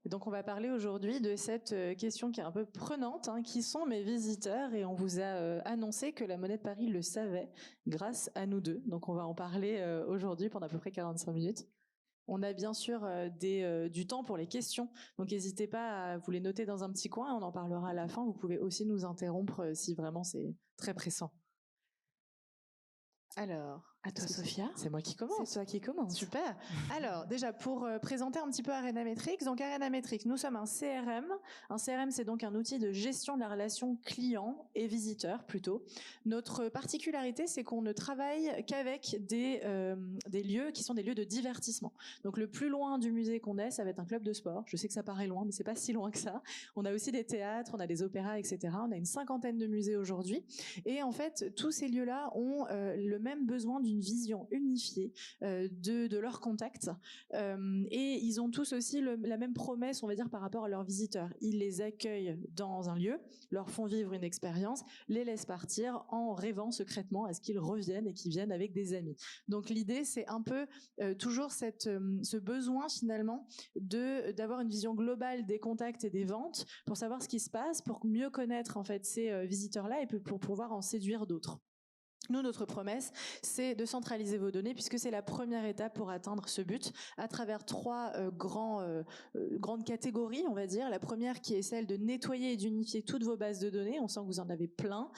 Et donc, on va parler aujourd'hui de cette question qui est un peu prenante, hein, qui sont mes visiteurs? Et on vous a annoncé que la Monnaie de Paris le savait grâce à nous deux. Donc, on va en parler aujourd'hui pendant à peu près 45 minutes. On a bien sûr du temps pour les questions, donc n'hésitez pas à vous les noter dans un petit coin, on en parlera à la fin. Vous pouvez aussi nous interrompre si vraiment c'est très pressant. Alors, à toi Sophia. C'est moi qui commence. C'est toi qui commence. Super. Alors, déjà, pour présenter un petit peu Arena Metrics. Donc, Arena Metrics, nous sommes un CRM. Un CRM, c'est donc un outil de gestion de la relation client et visiteur, plutôt. Notre particularité, c'est qu'on ne travaille qu'avec des lieux qui sont des lieux de divertissement. Donc, le plus loin du musée qu'on ait, ça va être un club de sport. Je sais que ça paraît loin, mais c'est pas si loin que ça. On a aussi des théâtres, on a des opéras, etc. On a une 50aine de musées aujourd'hui. Et en fait, tous ces lieux-là ont le même besoin d'une vision unifiée de leur contact, et ils ont tous aussi la même promesse, on va dire, par rapport à leurs visiteurs. Ils les accueillent dans un lieu, leur font vivre une expérience, les laissent partir en rêvant secrètement à ce qu'ils reviennent et qu'ils viennent avec des amis. Donc l'idée, c'est un peu toujours ce besoin finalement d'avoir une vision globale des contacts et des ventes pour savoir ce qui se passe, pour mieux connaître en fait ces visiteurs-là et pour pouvoir en séduire d'autres. Nous, notre promesse, c'est de centraliser vos données puisque c'est la première étape pour atteindre ce but à travers trois grandes catégories, on va dire. La première qui est celle de nettoyer et d'unifier toutes vos bases de données. On sent que vous en avez plein.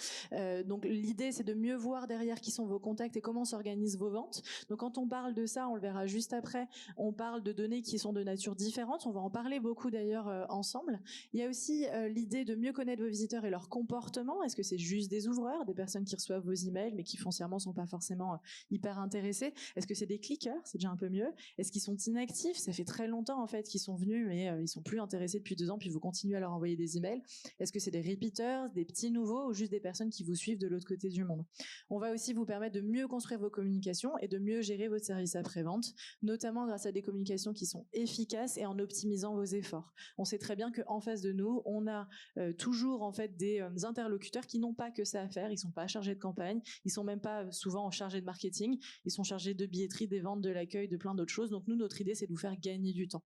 Donc l'idée, c'est de mieux voir derrière qui sont vos contacts et comment s'organisent vos ventes. Donc quand on parle de ça, on le verra juste après, on parle de données qui sont de nature différente. On va en parler beaucoup d'ailleurs ensemble. Il y a aussi l'idée de mieux connaître vos visiteurs et leur comportement. Est-ce que c'est juste des ouvreurs, des personnes qui reçoivent vos emails mais qui foncièrement sont pas forcément hyper intéressés? Est-ce que c'est des cliqueurs? C'est déjà un peu mieux. Est-ce qu'ils sont inactifs? Ça fait très longtemps en fait qu'ils sont venus mais ils sont plus intéressés depuis 2 ans puis vous continuez à leur envoyer des emails. Est-ce que c'est des repeaters, des petits nouveaux ou juste des personnes qui vous suivent de l'autre côté du monde? On va aussi vous permettre de mieux construire vos communications et de mieux gérer votre service après-vente, notamment grâce à des communications qui sont efficaces et en optimisant vos efforts. On sait très bien qu'en face de nous, on a toujours en fait des interlocuteurs qui n'ont pas que ça à faire. Ils sont pas chargés de campagne, ils sont même pas souvent chargés de marketing, ils sont chargés de billetterie, des ventes, de l'accueil, de plein d'autres choses. Donc nous, notre idée, c'est de vous faire gagner du temps.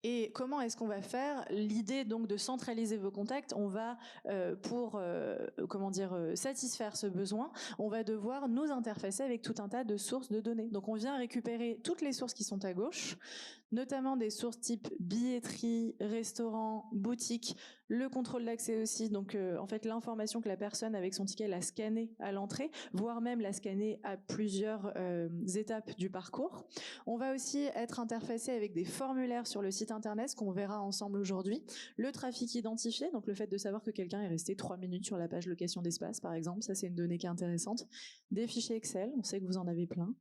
Et comment est-ce qu'on va faire? L'idée donc de centraliser vos contacts, on va pour satisfaire ce besoin, on va devoir nous interfacer avec tout un tas de sources de données. Donc on vient récupérer toutes les sources qui sont à gauche, notamment des sources type billetterie, restaurant, boutique, le contrôle d'accès aussi, donc en fait l'information que la personne avec son ticket l'a scanné à l'entrée, voire même l'a scanné à plusieurs étapes du parcours. On va aussi être interfacé avec des formulaires sur le site internet, ce qu'on verra ensemble aujourd'hui. Le trafic identifié, donc le fait de savoir que quelqu'un est resté 3 minutes sur la page location d'espace, par exemple, ça c'est une donnée qui est intéressante. Des fichiers Excel, on sait que vous en avez plein.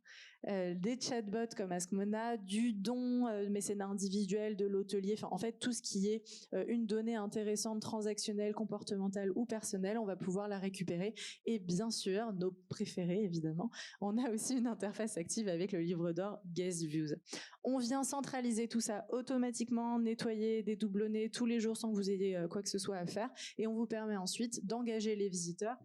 Des chatbots comme AskMona, du don, mécénat individuel, de l'hôtelier, enfin en fait tout ce qui est une donnée intéressante, transactionnelle, comportementale ou personnelle, on va pouvoir la récupérer. Et bien sûr, nos préférés évidemment, on a aussi une interface active avec le livre d'or Guest Views. On vient centraliser tout ça automatiquement, nettoyer, dédoublonner tous les jours sans que vous ayez quoi que ce soit à faire, et on vous permet ensuite d'engager les visiteurs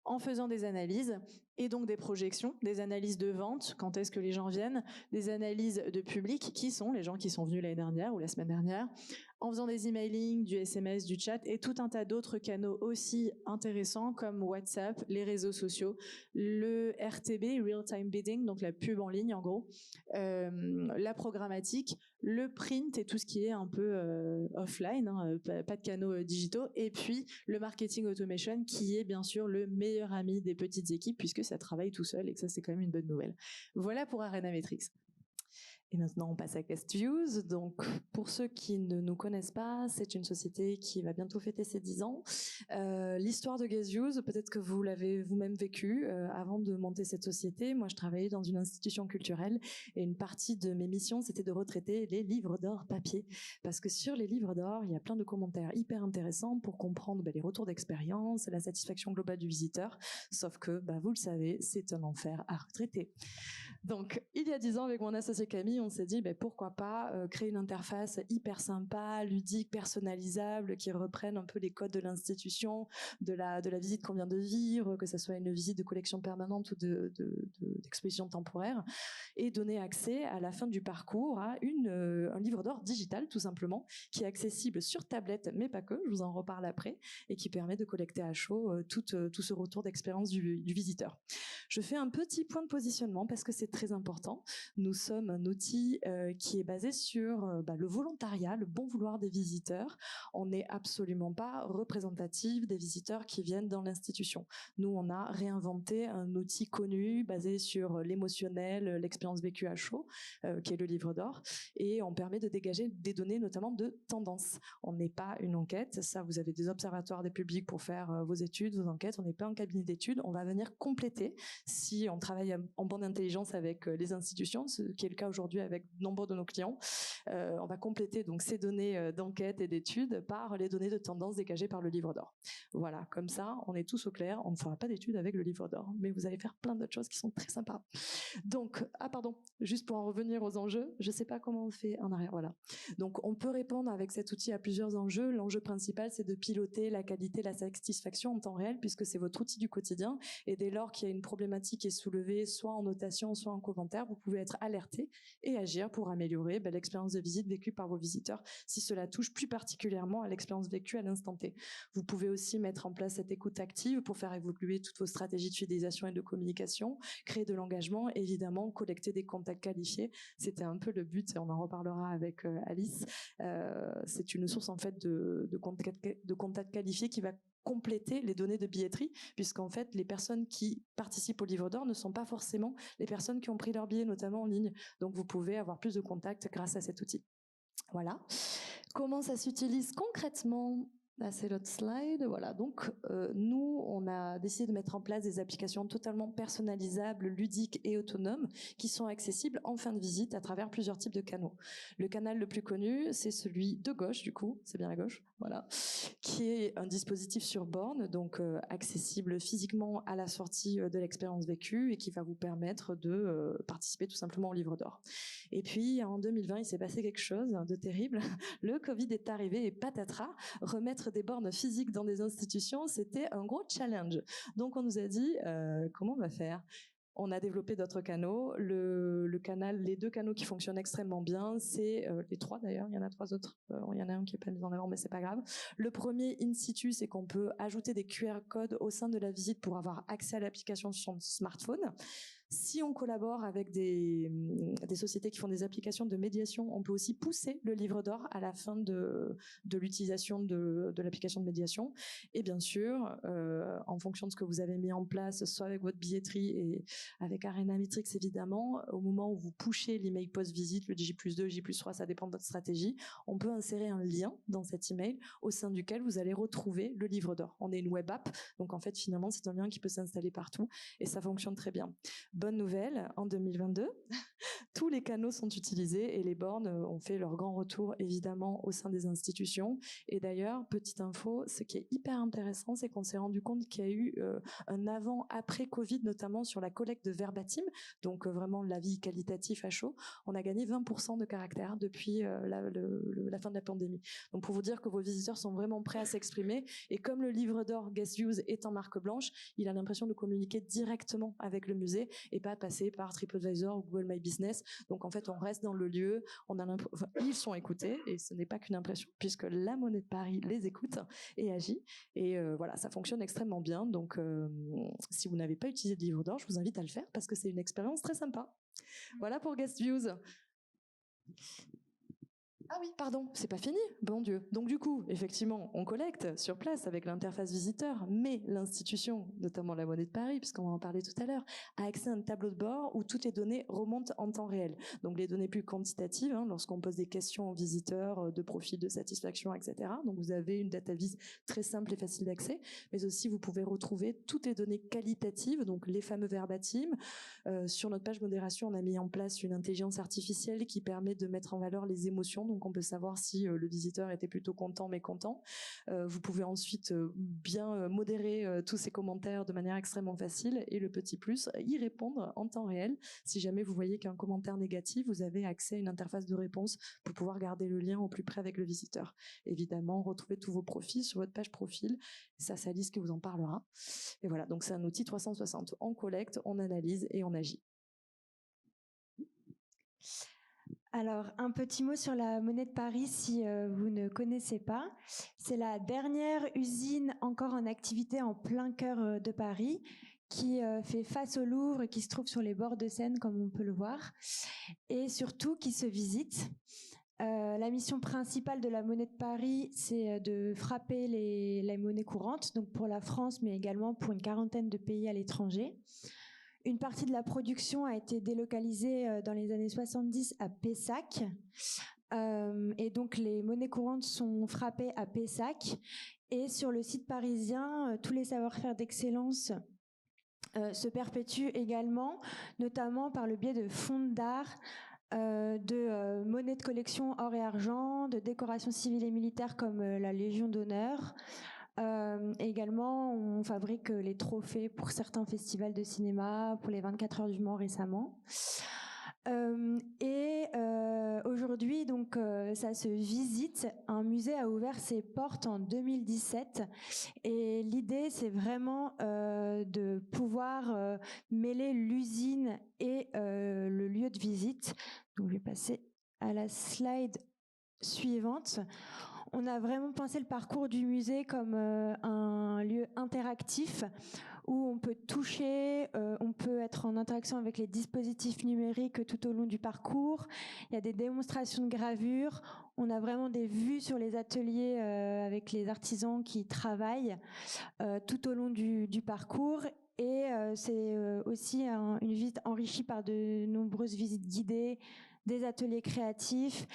en faisant des analyses et donc des projections, des analyses de vente, quand est-ce que les gens viennent, des analyses de public, qui sont les gens qui sont venus l'année dernière ou la semaine dernière, en faisant des emailing, du SMS, du chat et tout un tas d'autres canaux aussi intéressants comme WhatsApp, les réseaux sociaux, le RTB, Real Time Bidding, donc la pub en ligne en gros, la programmatique, le print et tout ce qui est un peu offline, hein, pas de canaux digitaux, et puis le marketing automation qui est bien sûr le meilleur ami des petites équipes puisque ça travaille tout seul et que ça c'est quand même une bonne nouvelle. Voilà pour Arena Metrics. Et maintenant, on passe à Guest Views. Donc, pour ceux qui ne nous connaissent pas, c'est une société qui va bientôt fêter ses 10 ans. L'histoire de Guest Views, peut-être que vous l'avez vous-même vécu. Avant de monter cette société, moi, je travaillais dans une institution culturelle et une partie de mes missions, c'était de retraiter les livres d'or papier. Parce que sur les livres d'or, il y a plein de commentaires hyper intéressants pour comprendre les retours d'expérience, la satisfaction globale du visiteur. Sauf que, vous le savez, c'est un enfer à retraiter. Donc, il y a 10 ans, avec mon associé Camille, on s'est dit pourquoi pas créer une interface hyper sympa, ludique, personnalisable, qui reprenne un peu les codes de l'institution, de la visite qu'on vient de vivre, que ce soit une visite de collection permanente ou d'exposition temporaire, et donner accès à la fin du parcours à un livre d'or digital tout simplement, qui est accessible sur tablette, mais pas que, je vous en reparle après, et qui permet de collecter à chaud tout ce retour d'expérience du visiteur. Je fais un petit point de positionnement parce que c'est très important. Nous sommes un outil qui est basé sur le volontariat, le bon vouloir des visiteurs. On n'est absolument pas représentatif des visiteurs qui viennent dans l'institution. Nous, on a réinventé un outil connu basé sur l'émotionnel, l'expérience vécue à chaud, qui est le livre d'or, et on permet de dégager des données notamment de tendance. On n'est pas une enquête, ça vous avez des observatoires des publics pour faire vos études, vos enquêtes, on n'est pas un cabinet d'études, on va venir compléter si on travaille en bande intelligence avec les institutions, ce qui est le cas aujourd'hui avec nombre de nos clients. On va compléter donc ces données d'enquête et d'études par les données de tendance dégagées par le livre d'or. Voilà, comme ça, on est tous au clair, on ne fera pas d'études avec le livre d'or, mais vous allez faire plein d'autres choses qui sont très sympas. Donc, juste pour en revenir aux enjeux, je ne sais pas comment on fait en arrière, voilà. Donc, on peut répondre avec cet outil à plusieurs enjeux. L'enjeu principal, c'est de piloter la qualité, la satisfaction en temps réel, puisque c'est votre outil du quotidien. Et dès lors qu'il y a une problématique qui est soulevée, soit en notation, soit en commentaire, vous pouvez être alerté et agir pour améliorer l'expérience de visite vécue par vos visiteurs, si cela touche plus particulièrement à l'expérience vécue à l'instant T. Vous pouvez aussi mettre en place cette écoute active pour faire évoluer toutes vos stratégies de fidélisation et de communication, créer de l'engagement, évidemment, collecter des contacts qualifiés. C'était un peu le but, et on en reparlera avec Alice. C'est une source en fait de contacts qualifiés qui va compléter les données de billetterie, puisqu'en fait, les personnes qui participent au livre d'or ne sont pas forcément les personnes qui ont pris leur billet, notamment en ligne. Donc, vous pouvez avoir plus de contacts grâce à cet outil. Voilà. Comment ça s'utilise concrètement ? Là, c'est l'autre slide. Voilà. Donc, nous, on a décidé de mettre en place des applications totalement personnalisables, ludiques et autonomes qui sont accessibles en fin de visite à travers plusieurs types de canaux. Le canal le plus connu, c'est celui de gauche, du coup, c'est bien à gauche, voilà, qui est un dispositif sur borne, donc accessible physiquement à la sortie de l'expérience vécue et qui va vous permettre de participer tout simplement au livre d'or. Et puis, en 2020, il s'est passé quelque chose de terrible. Le Covid est arrivé et patatras, remettre des bornes physiques dans des institutions, c'était un gros challenge. Donc, on nous a dit, comment on va faire ? On a développé d'autres canaux. Les deux canaux qui fonctionnent extrêmement bien, c'est les trois d'ailleurs. Il y en a trois autres. Il y en a un qui n'est pas mis en avant, mais c'est pas grave. Le premier in situ, c'est qu'on peut ajouter des QR codes au sein de la visite pour avoir accès à l'application sur son smartphone. Si on collabore avec des sociétés qui font des applications de médiation, on peut aussi pousser le livre d'or à la fin de l'utilisation de l'application de médiation. Et bien sûr, en fonction de ce que vous avez mis en place, soit avec votre billetterie et avec Arena Matrix évidemment, au moment où vous pushez l'email post-visite, le J+2, J+3, ça dépend de votre stratégie, on peut insérer un lien dans cet email au sein duquel vous allez retrouver le livre d'or. On est une web app, donc en fait finalement c'est un lien qui peut s'installer partout et ça fonctionne très bien. Bonne nouvelle, en 2022, tous les canaux sont utilisés et les bornes ont fait leur grand retour évidemment au sein des institutions. Et d'ailleurs, petite info, ce qui est hyper intéressant, c'est qu'on s'est rendu compte qu'il y a eu un avant-après Covid, notamment sur la collecte de verbatim, donc vraiment l'avis qualitatif à chaud. On a gagné 20% de caractères depuis la fin de la pandémie. Donc pour vous dire que vos visiteurs sont vraiment prêts à s'exprimer. Et comme le livre d'or Guest Views est en marque blanche, il a l'impression de communiquer directement avec le musée et pas passer par TripAdvisor ou Google My Business. Donc en fait, on reste dans le lieu, ils sont écoutés et ce n'est pas qu'une impression puisque la Monnaie de Paris les écoute et agit. Et voilà, ça fonctionne extrêmement bien. Donc si vous n'avez pas utilisé de livre d'or, je vous invite à le faire parce que c'est une expérience très sympa. Voilà pour Guest Views. Ah oui, pardon, c'est pas fini, bon Dieu. Donc du coup, effectivement, on collecte sur place avec l'interface visiteur, mais l'institution, notamment la Monnaie de Paris, puisqu'on va en parler tout à l'heure, a accès à un tableau de bord où toutes les données remontent en temps réel. Donc les données plus quantitatives, lorsqu'on pose des questions aux visiteurs de profil, de satisfaction, etc. Donc vous avez une database très simple et facile d'accès, mais aussi vous pouvez retrouver toutes les données qualitatives, donc les fameux verbatim. Sur notre page modération, on a mis en place une intelligence artificielle qui permet de mettre en valeur les émotions. Donc on peut savoir si le visiteur était plutôt content, mécontent. Vous pouvez ensuite bien modérer tous ces commentaires de manière extrêmement facile. Et le petit plus, y répondre en temps réel. Si jamais vous voyez qu'un commentaire négatif, vous avez accès à une interface de réponse pour pouvoir garder le lien au plus près avec le visiteur. Évidemment, retrouvez tous vos profils sur votre page profil. Ça, c'est Alice qui vous en parlera. Et voilà, donc c'est un outil 360. On collecte, on analyse et on agit. Alors, un petit mot sur la Monnaie de Paris, si vous ne connaissez pas. C'est la dernière usine encore en activité en plein cœur de Paris, qui fait face au Louvre et qui se trouve sur les bords de Seine, comme on peut le voir, et surtout qui se visite. La mission principale de la Monnaie de Paris, c'est de frapper les monnaies courantes, donc pour la France, mais également pour une quarantaine de pays à l'étranger. Une partie de la production a été délocalisée dans les années 70 à Pessac. Et donc les monnaies courantes sont frappées à Pessac. Et sur le site parisien, tous les savoir-faire d'excellence se perpétuent également, notamment par le biais de fonds d'art, de monnaies de collection or et argent, de décorations civiles et militaires comme la Légion d'honneur. Également, on fabrique les trophées pour certains festivals de cinéma, pour les 24 heures du Mans récemment. Aujourd'hui, donc, ça se visite. Un musée a ouvert ses portes en 2017 et l'idée, c'est vraiment de pouvoir mêler l'usine et le lieu de visite. Donc, je vais passer à la slide suivante. On a vraiment pensé le parcours du musée comme un lieu interactif où on peut toucher, on peut être en interaction avec les dispositifs numériques tout au long du parcours. Il y a des démonstrations de gravure. On a vraiment des vues sur les ateliers avec les artisans qui travaillent tout au long du parcours. Et c'est aussi une visite enrichie par de nombreuses visites guidées, des ateliers créatifs.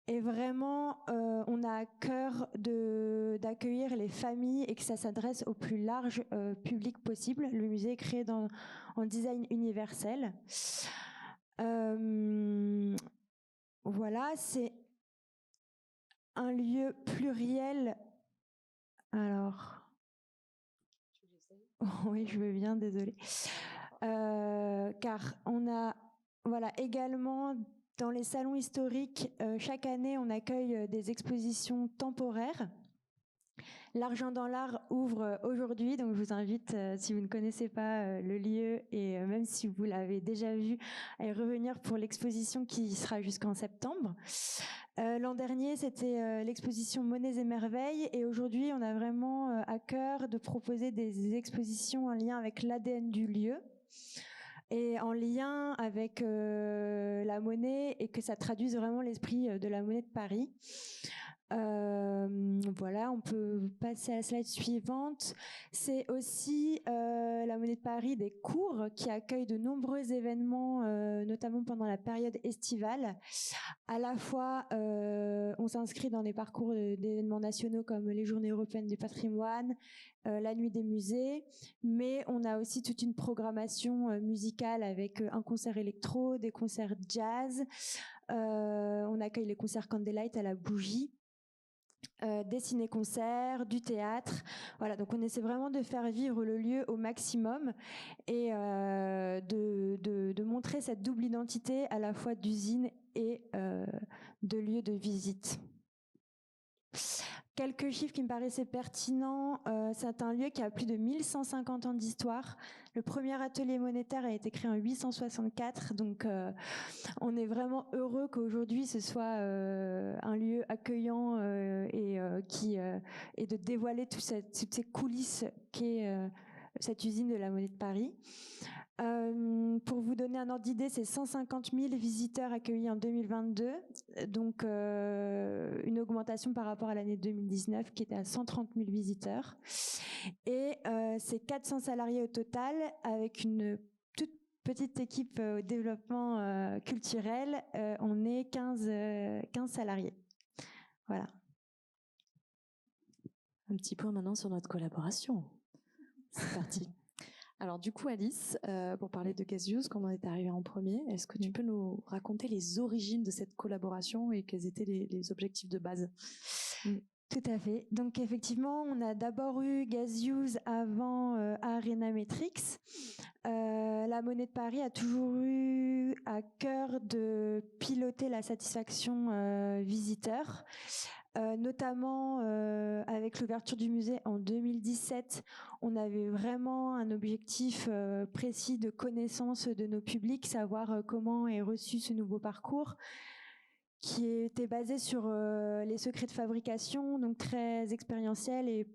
Et vraiment, on a à cœur d'accueillir les familles et que ça s'adresse au plus large public possible. Le musée est créé en design universel. Voilà, c'est un lieu pluriel. Alors, oui, je veux bien, désolée. Car on a également dans les salons historiques, chaque année, on accueille des expositions temporaires. L'Argent dans l'art ouvre aujourd'hui, donc je vous invite, si vous ne connaissez pas le lieu et même si vous l'avez déjà vu, à y revenir pour l'exposition qui sera jusqu'en septembre. L'an dernier, c'était l'exposition Monnaies et Merveilles et aujourd'hui, on a vraiment à cœur de proposer des expositions en lien avec l'ADN du lieu et en lien avec la monnaie et que ça traduise vraiment l'esprit de la Monnaie de Paris. Voilà, on peut passer à la slide suivante. C'est aussi la Monnaie de Paris des cours qui accueille de nombreux événements, notamment pendant la période estivale. À la fois, on s'inscrit dans des parcours d'événements nationaux comme les Journées européennes du patrimoine, la Nuit des musées, mais on a aussi toute une programmation musicale avec un concert électro, des concerts jazz. On accueille les concerts Candlelight à la Bougie. Des ciné-concerts, du théâtre. Voilà, donc on essaie vraiment de faire vivre le lieu au maximum et de montrer cette double identité à la fois d'usine et de lieu de visite. Quelques chiffres qui me paraissaient pertinents. C'est un lieu qui a plus de 1150 ans d'histoire. Le premier atelier monétaire a été créé en 864, donc on est vraiment heureux qu'aujourd'hui ce soit un lieu accueillant et de dévoiler toutes ces coulisses qu'est cette usine de la Monnaie de Paris. Pour vous donner un ordre d'idée, c'est 150 000 visiteurs accueillis en 2022, donc une augmentation par rapport à l'année 2019 qui était à 130 000 visiteurs. Et c'est 400 salariés au total avec une toute petite équipe au développement culturel. On est 15 salariés. Voilà. Un petit point maintenant sur notre collaboration. C'est parti. Alors du coup Alice, pour parler de Guess Use, comment on est arrivé en premier, est-ce que tu peux nous raconter les origines de cette collaboration et quels étaient les objectifs de base? Tout à fait. Donc effectivement, on a d'abord eu Guess Use avant Arena Metrics. La Monnaie de Paris a toujours eu à cœur de piloter la satisfaction visiteur. Notamment avec l'ouverture du musée en 2017, on avait vraiment un objectif précis de connaissance de nos publics, savoir comment est reçu ce nouveau parcours. qui était basé sur les secrets de fabrication, donc très expérientiel et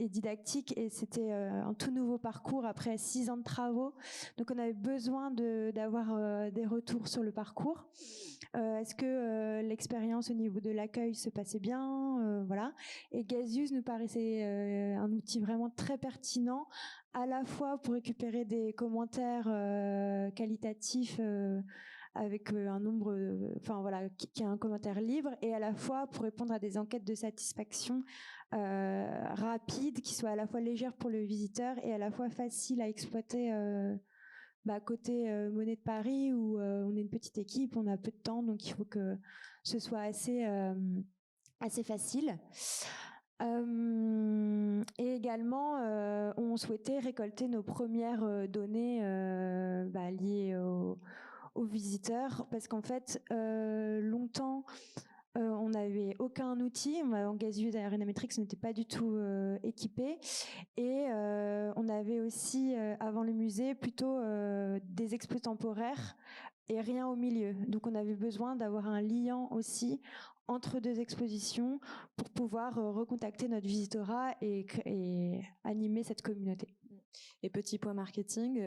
didactique, et c'était un tout nouveau parcours après 6 ans de travaux. Donc on avait besoin d'avoir des retours sur le parcours. Est-ce que l'expérience au niveau de l'accueil se passait bien, voilà. Et Gazius nous paraissait un outil vraiment très pertinent, à la fois pour récupérer des commentaires qualitatifs avec un nombre, enfin voilà, qui a un commentaire libre, et à la fois pour répondre à des enquêtes de satisfaction rapides, qui soient à la fois légères pour le visiteur et à la fois faciles à exploiter. Côté Monnaie de Paris, où on est une petite équipe, on a peu de temps, donc il faut que ce soit assez facile. Et également, on souhaitait récolter nos premières données liées aux visiteurs, parce qu'en fait, longtemps, on n'avait aucun outil. En Gazius et Arenametrics n'était pas du tout équipé, et on avait aussi avant le musée plutôt des expos temporaires et rien au milieu. Donc on avait besoin d'avoir un liant aussi entre deux expositions pour pouvoir recontacter notre visitorat et animer cette communauté. Et petit point marketing,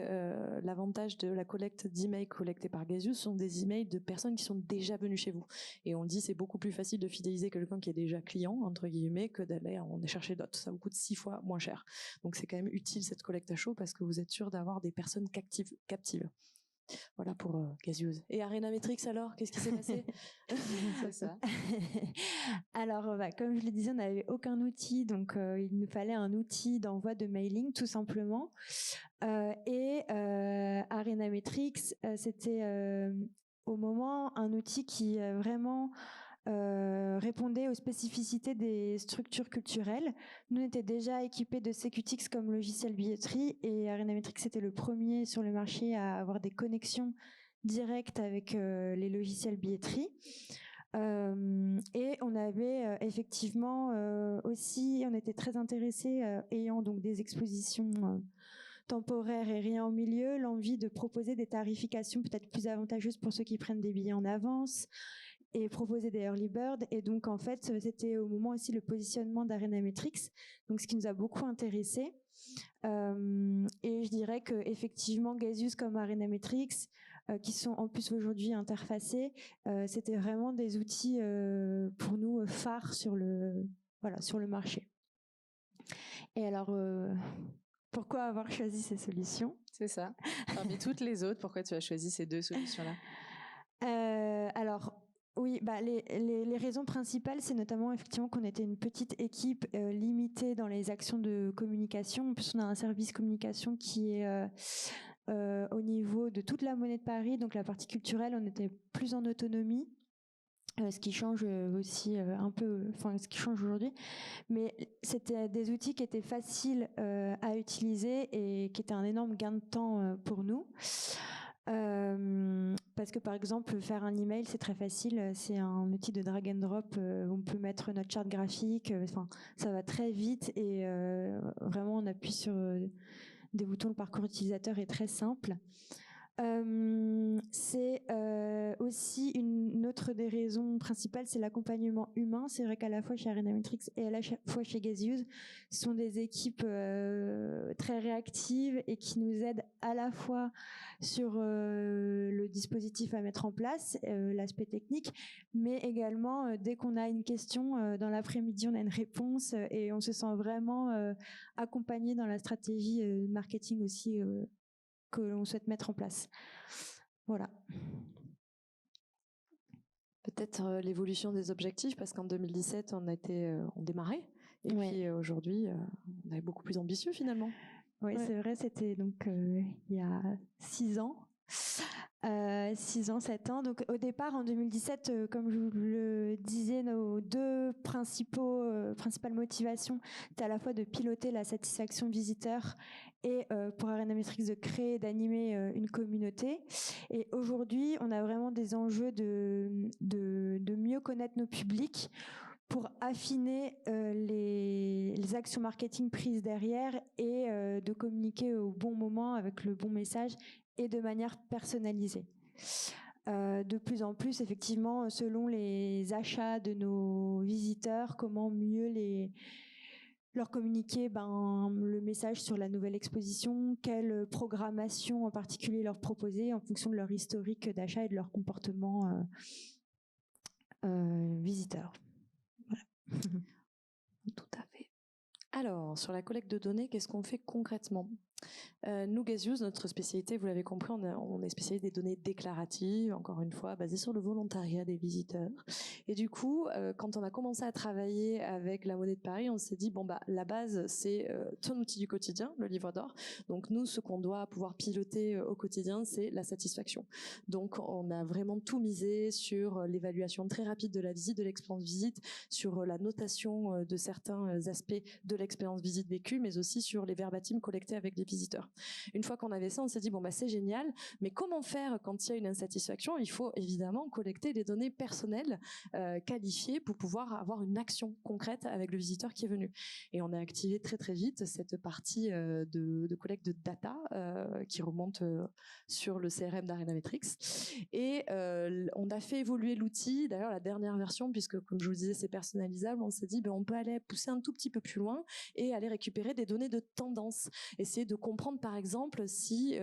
l'avantage de la collecte d'emails collectés par Gazius sont des emails de personnes qui sont déjà venues chez vous. Et on dit c'est beaucoup plus facile de fidéliser quelqu'un qui est déjà client, entre guillemets, que d'aller en chercher d'autres. Ça vous coûte 6 fois moins cher. Donc c'est quand même utile cette collecte à chaud parce que vous êtes sûr d'avoir des personnes captives. Voilà pour Gazius. Et Arenametrics alors, qu'est-ce qui s'est passé? C'est ça. Alors, comme je le disais, on n'avait aucun outil, donc il nous fallait un outil d'envoi de mailing, tout simplement. Et Arenametrics, c'était au moment un outil qui vraiment répondait aux spécificités des structures culturelles. Nous, on était déjà équipés de CQTix comme logiciel billetterie, et Arenametrics était le premier sur le marché à avoir des connexions directes avec les logiciels billetterie. Et on avait effectivement aussi, on était très intéressés, ayant donc des expositions temporaires et rien au milieu, l'envie de proposer des tarifications peut-être plus avantageuses pour ceux qui prennent des billets en avance, et proposer des early bird. Et donc en fait c'était au moment aussi le positionnement d'Arenametrics, donc ce qui nous a beaucoup intéressé. Et je dirais que effectivement Gazius comme Arenametrics, qui sont en plus aujourd'hui interfacés, c'était vraiment des outils pour nous phares sur le marché. Et alors pourquoi avoir choisi ces solutions? C'est ça. Parmi toutes les autres, pourquoi tu as choisi ces 2 solutions-là? Alors oui, les raisons principales, c'est notamment effectivement qu'on était une petite équipe limitée dans les actions de communication. En plus, on a un service communication qui est au niveau de toute la Monnaie de Paris, donc la partie culturelle, on était plus en autonomie. Ce qui change aussi un peu, enfin ce qui change aujourd'hui, mais c'était des outils qui étaient faciles à utiliser et qui étaient un énorme gain de temps pour nous. Parce que par exemple faire un email c'est très facile, c'est un outil de drag and drop, on peut mettre notre charte graphique, enfin ça va très vite, et vraiment on appuie sur des boutons, le parcours utilisateur est très simple. C'est aussi une autre des raisons principales, c'est l'accompagnement humain. C'est vrai qu'à la fois chez Arenametrics et à la fois chez Gazius, ce sont des équipes très réactives et qui nous aident à la fois sur le dispositif à mettre en place, l'aspect technique, mais également dès qu'on a une question, dans l'après-midi on a une réponse, et on se sent vraiment accompagné dans la stratégie marketing aussi que l'on souhaite mettre en place. Voilà. Peut-être l'évolution des objectifs, parce qu'en 2017, on démarrait, et puis aujourd'hui, on est beaucoup plus ambitieux finalement. Oui, c'est vrai, c'était donc il y a 6 ans. 6 ans, 7 ans. Donc au départ, en 2017, comme je vous le disais, nos 2 principales motivations, c'était à la fois de piloter la satisfaction visiteur et pour Arenametrics de créer et d'animer une communauté. Et aujourd'hui, on a vraiment des enjeux de mieux connaître nos publics pour affiner les actions marketing prises derrière, et de communiquer au bon moment avec le bon message et de manière personnalisée. de plus en plus, effectivement, selon les achats de nos visiteurs, comment mieux leur communiquer le message sur la nouvelle exposition, quelle programmation en particulier leur proposer en fonction de leur historique d'achat et de leur comportement visiteur. Voilà. Tout à fait. Alors, sur la collecte de données, qu'est-ce qu'on fait concrètement ? Nous, Gazious, notre spécialité, vous l'avez compris, on est spécialisé des données déclaratives, encore une fois, basées sur le volontariat des visiteurs. Et du coup, quand on a commencé à travailler avec la Monnaie de Paris, on s'est dit, la base, c'est ton outil du quotidien, le livre d'or. Donc nous, ce qu'on doit pouvoir piloter au quotidien, c'est la satisfaction. Donc on a vraiment tout misé sur l'évaluation très rapide de la visite, de l'expérience visite, sur la notation de certains aspects de l'expérience visite vécue, mais aussi sur les verbatims collectés avec les visiteurs. Une fois qu'on avait ça, on s'est dit c'est génial, mais comment faire quand il y a une insatisfaction ? Il faut évidemment collecter les données personnelles qualifiées pour pouvoir avoir une action concrète avec le visiteur qui est venu. Et on a activé très très vite cette partie de collecte de data qui remonte sur le CRM d'Arenametrics. Et on a fait évoluer l'outil, d'ailleurs la dernière version, puisque comme je vous disais c'est personnalisable, on s'est dit on peut aller pousser un tout petit peu plus loin et aller récupérer des données de tendance, essayer de comprendre par exemple si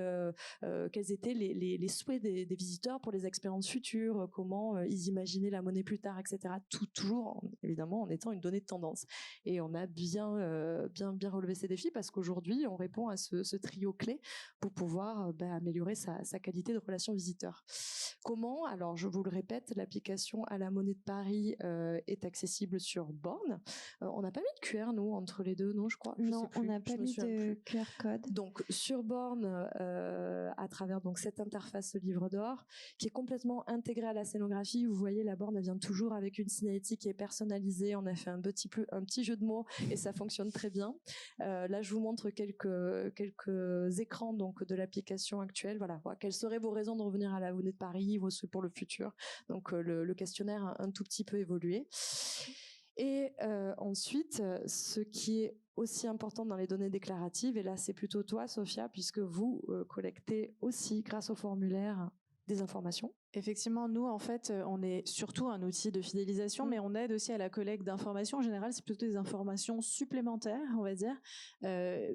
quels étaient les souhaits des visiteurs pour les expériences futures, comment ils imaginaient la monnaie plus tard, etc. Toujours évidemment en étant une donnée de tendance. Et on a bien relevé ces défis parce qu'aujourd'hui on répond à ce trio clé pour pouvoir améliorer sa qualité de relation visiteur. Comment ? Alors je vous le répète, l'application à la Monnaie de Paris est accessible sur borne. On n'a pas mis de QR nous entre les deux, non je crois. Non, on n'a pas mis de QR code. Donc sur borne, à travers donc cette interface livre d'or, qui est complètement intégrée à la scénographie. Vous voyez, la borne elle vient toujours avec une signalétique qui est personnalisée. On a fait un petit jeu de mots et ça fonctionne très bien. Là, je vous montre quelques écrans donc de l'application actuelle. Voilà, quelles seraient vos raisons de revenir à la Monnaie de Paris, vos souhaits pour le futur. Donc le questionnaire a un tout petit peu évolué. Et ensuite, ce qui est aussi important dans les données déclaratives, et là c'est plutôt toi Sophia, puisque vous collectez aussi grâce au formulaire des informations. Effectivement, nous, en fait, on est surtout un outil de fidélisation, mais on aide aussi à la collecte d'informations. En général, c'est plutôt des informations supplémentaires, on va dire,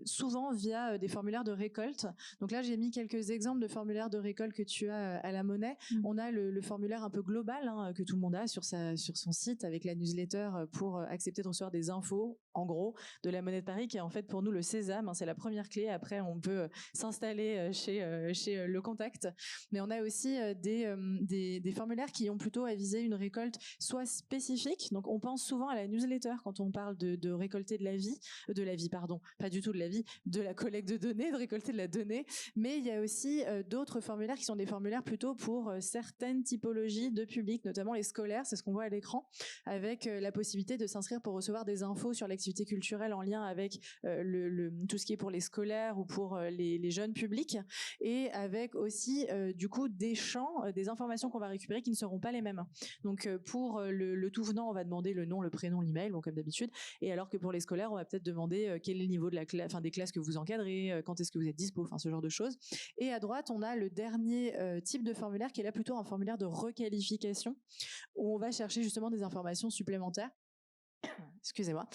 souvent via des formulaires de récolte. Donc là, j'ai mis quelques exemples de formulaires de récolte que tu as à la Monnaie. On a le formulaire un peu global que tout le monde a sur son site avec la newsletter pour accepter de recevoir des infos, en gros, de la Monnaie de Paris, qui est en fait pour nous le sésame. C'est la première clé. Après, on peut s'installer chez le contact. Mais on a aussi des formulaires qui ont plutôt à viser une récolte soit spécifique. Donc on pense souvent à la newsletter quand on parle de récolter de la vie, pardon, pas du tout de la vie, de la collecte de données, de récolter de la donnée. Mais il y a aussi d'autres formulaires qui sont des formulaires plutôt pour certaines typologies de public, notamment les scolaires, c'est ce qu'on voit à l'écran, avec la possibilité de s'inscrire pour recevoir des infos sur l'activité culturelle en lien avec tout ce qui est pour les scolaires ou pour les jeunes publics, et avec aussi du coup des champs, des informations qu'on va récupérer qui ne seront pas les mêmes. Donc pour le tout venant, on va demander le nom, le prénom, l'email, bon, comme d'habitude, et alors que pour les scolaires, on va peut-être demander quel est le niveau de des classes que vous encadrez, quand est-ce que vous êtes dispo, ce genre de choses. Et à droite, on a le dernier type de formulaire qui est là plutôt un formulaire de requalification où on va chercher justement des informations supplémentaires. Excusez-moi,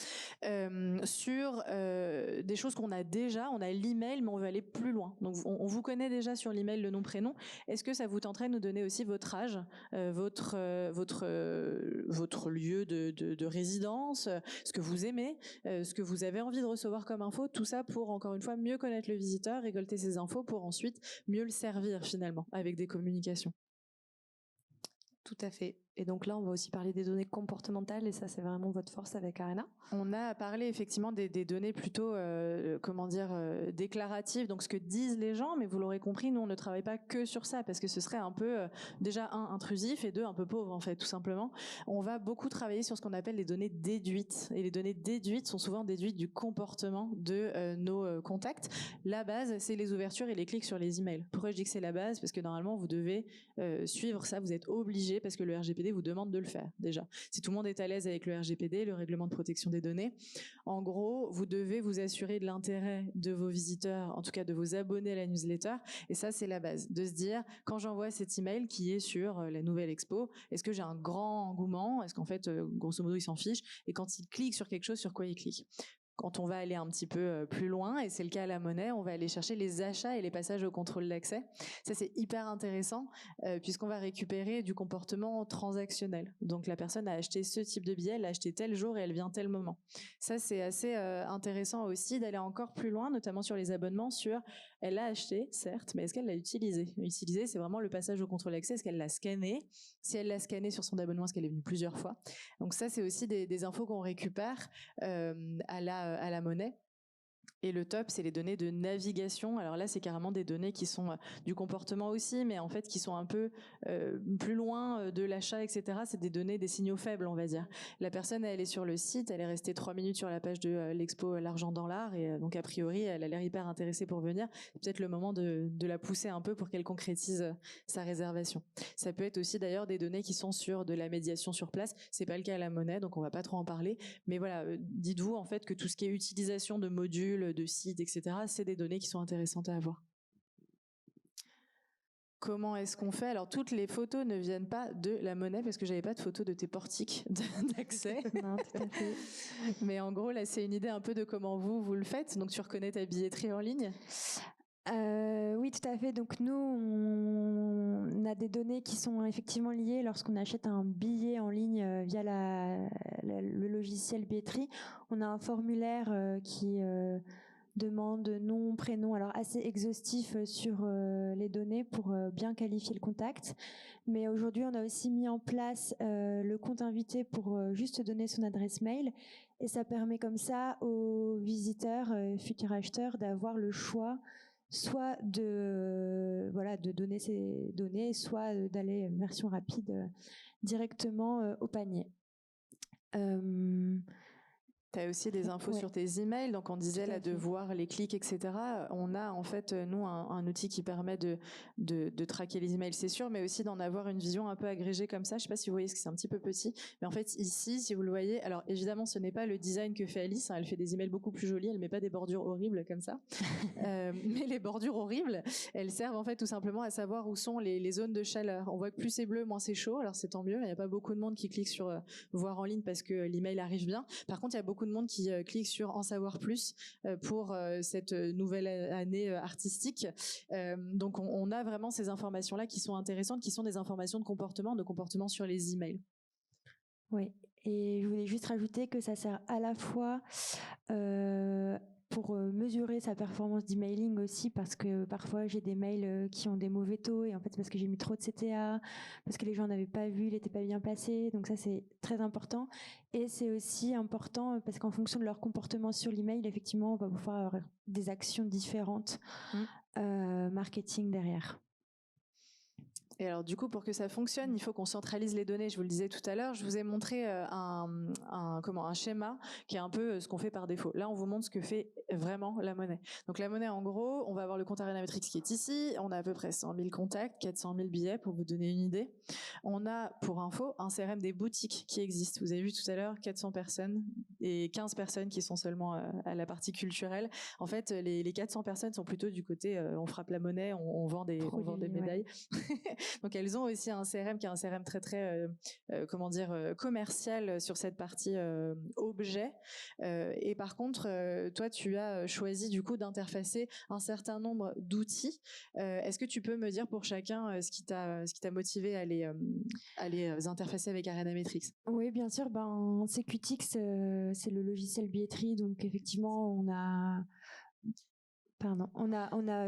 sur des choses qu'on a déjà. On a l'email, mais on veut aller plus loin. Donc on vous connaît déjà sur l'email, le nom, prénom. Est-ce que ça vous tenterait de nous donner aussi votre âge, votre lieu de résidence, ce que vous aimez, ce que vous avez envie de recevoir comme info, tout ça pour encore une fois mieux connaître le visiteur, récolter ces infos pour ensuite mieux le servir finalement avec des communications. Tout à fait. Et donc là, on va aussi parler des données comportementales, et ça, c'est vraiment votre force avec Arena. On a parlé effectivement des données plutôt, déclaratives, donc ce que disent les gens, mais vous l'aurez compris, nous, on ne travaille pas que sur ça, parce que ce serait un peu, déjà, intrusif, et deux, un peu pauvre, en fait, tout simplement. On va beaucoup travailler sur ce qu'on appelle les données déduites, et les données déduites sont souvent déduites du comportement de nos contacts. La base, c'est les ouvertures et les clics sur les emails. Pourquoi je dis que c'est la base ? Parce que normalement, vous devez suivre ça, vous êtes obligé obligé parce que le RGPD vous demande de le faire déjà. Si tout le monde est à l'aise avec le RGPD, le règlement de protection des données, en gros, vous devez vous assurer de l'intérêt de vos visiteurs, en tout cas de vos abonnés à la newsletter. Et ça, c'est la base. De se dire, quand j'envoie cet email qui est sur la nouvelle expo, est-ce que j'ai un grand engouement? Est-ce qu'en fait, grosso modo, ils s'en fichent? Et quand ils cliquent sur quelque chose, sur quoi ils cliquent? Quand on va aller un petit peu plus loin, et c'est le cas à la monnaie, on va aller chercher les achats et les passages au contrôle d'accès. Ça, c'est hyper intéressant puisqu'on va récupérer du comportement transactionnel. Donc, la personne a acheté ce type de billet, elle l'a acheté tel jour et elle vient tel moment. Ça, c'est assez intéressant aussi d'aller encore plus loin, notamment sur les abonnements, sur elle l'a acheté, certes, mais est-ce qu'elle l'a utilisé? Utilisé, c'est vraiment le passage au contrôle d'accès. Est-ce qu'elle l'a scanné? Si elle l'a scanné sur son abonnement, est-ce qu'elle est venue plusieurs fois? Donc ça, c'est aussi des infos qu'on récupère à la monnaie. Et le top, c'est les données de navigation. Alors là, c'est carrément des données qui sont du comportement aussi, mais en fait qui sont un peu plus loin de l'achat, etc. C'est des données, des signaux faibles, on va dire. La personne, elle est sur le site, elle est restée 3 minutes sur la page de l'expo L'argent dans l'art, et donc a priori, elle a l'air hyper intéressée pour venir. C'est peut-être le moment de la pousser un peu pour qu'elle concrétise sa réservation. Ça peut être aussi d'ailleurs des données qui sont sur de la médiation sur place. C'est pas le cas à la monnaie, donc on va pas trop en parler. Mais voilà, dites-vous en fait que tout ce qui est utilisation de modules, de sites, etc., c'est des données qui sont intéressantes à avoir. Comment est-ce qu'on fait? Alors, toutes les photos ne viennent pas de la monnaie parce que j'avais pas de photos de tes portiques d'accès. Non, tout à fait. Mais en gros, là, c'est une idée un peu de comment vous le faites. Donc, tu reconnais ta billetterie en ligne? Oui, tout à fait. Donc nous, on a des données qui sont effectivement liées lorsqu'on achète un billet en ligne via le logiciel billetterie. On a un formulaire qui demande nom, prénom, alors assez exhaustif sur les données pour bien qualifier le contact. Mais aujourd'hui, on a aussi mis en place le compte invité pour juste donner son adresse mail. Et ça permet comme ça aux visiteurs, futurs acheteurs, d'avoir le choix soit de donner ces données, soit d'aller version rapide directement au panier. Tu as aussi des infos sur tes emails, donc on disait là de voir les clics, etc. On a en fait, nous, un outil qui permet de traquer les emails, c'est sûr, mais aussi d'en avoir une vision un peu agrégée comme ça. Je sais pas si vous voyez, parce que c'est un petit peu petit, mais en fait ici, si vous le voyez, alors évidemment ce n'est pas le design que fait Alice, elle fait des emails beaucoup plus jolis, elle met pas des bordures horribles comme ça, mais les bordures horribles, elles servent en fait tout simplement à savoir où sont les zones de chaleur. On voit que plus c'est bleu, moins c'est chaud, alors c'est tant mieux, il n'y a pas beaucoup de monde qui clique sur voir en ligne parce que l'email arrive bien. Par contre, il y a beaucoup de monde qui clique sur en savoir plus pour cette nouvelle année artistique. Donc on a vraiment ces informations-là qui sont intéressantes, qui sont des informations de comportement sur les emails. Oui, et je voulais juste rajouter que ça sert à la fois pour mesurer sa performance d'emailing aussi, parce que parfois j'ai des mails qui ont des mauvais taux, et en fait c'est parce que j'ai mis trop de CTA, parce que les gens n'avaient pas vu, il n'était pas bien placé, donc ça c'est très important. Et c'est aussi important parce qu'en fonction de leur comportement sur l'email, effectivement on va pouvoir avoir des actions différentes marketing derrière. Et alors du coup, pour que ça fonctionne, il faut qu'on centralise les données. Je vous le disais tout à l'heure, je vous ai montré un schéma qui est un peu ce qu'on fait par défaut. Là, on vous montre ce que fait vraiment la monnaie. Donc la monnaie, en gros, on va avoir le compte Arenametrix qui est ici. On a à peu près 100 000 contacts, 400 000 billets pour vous donner une idée. On a, pour info, un CRM des boutiques qui existe. Vous avez vu tout à l'heure 400 personnes et 15 personnes qui sont seulement à la partie culturelle. En fait, les 400 personnes sont plutôt du côté on frappe la monnaie, on vend des médailles. Ouais. Donc elles ont aussi un CRM qui est un CRM très très commercial sur cette partie objet. Et par contre, toi tu as choisi du coup d'interfacer un certain nombre d'outils. Est-ce que tu peux me dire pour chacun ce qui t'a motivé à les interfacer avec Arenametrix? Oui, bien sûr. CQTix, c'est le logiciel billetterie, donc effectivement on a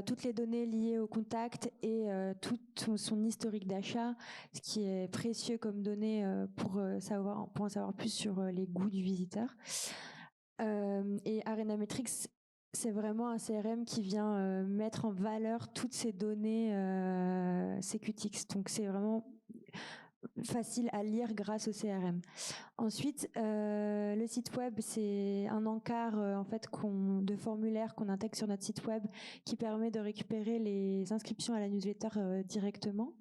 toutes les données liées au contact et tout son historique d'achat, ce qui est précieux comme données pour en savoir plus sur les goûts du visiteur. Et Arenametrix, c'est vraiment un CRM qui vient mettre en valeur toutes ces données CQTix. Donc c'est vraiment facile à lire grâce au CRM. Ensuite, le site web, c'est un encart en fait de formulaire qu'on intègre sur notre site web qui permet de récupérer les inscriptions à la newsletter directement.